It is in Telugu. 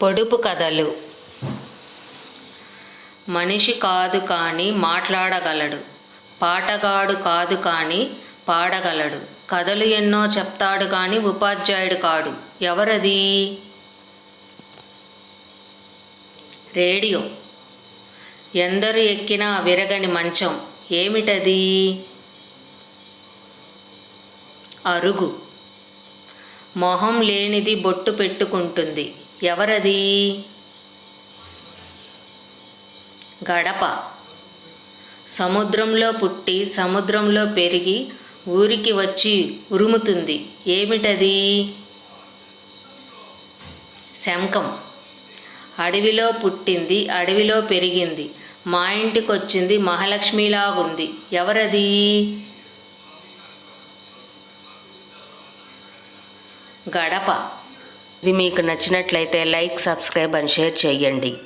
పొడుపు కథలు. మనిషి కాదు కానీ మాట్లాడగలడు, పాటగాడు కాదు కానీ పాడగలడు, కథలు ఎన్నో చెప్తాడు కానీ ఉపాధ్యాయుడు కాడు. ఎవరది? రేడియో. ఎందరు ఎక్కినా విరగని మంచం. ఏమిటది? అరుగు. మొహం లేనిది బొట్టు పెట్టుకుంటుంది. ఎవరది? గడప. సముద్రంలో పుట్టి సముద్రంలో పెరిగి ఊరికి వచ్చి ఉరుముతుంది. ఏమిటది? శంఖం. అడవిలో పుట్టింది, అడవిలో పెరిగింది, మా ఇంటికొచ్చింది, మహాలక్ష్మిలాగుంది. ఎవరది? గడప. ఇది మీకు నచ్చినట్లయితే లైక్, సబ్స్క్రైబ్ అండ్ షేర్ చేయండి.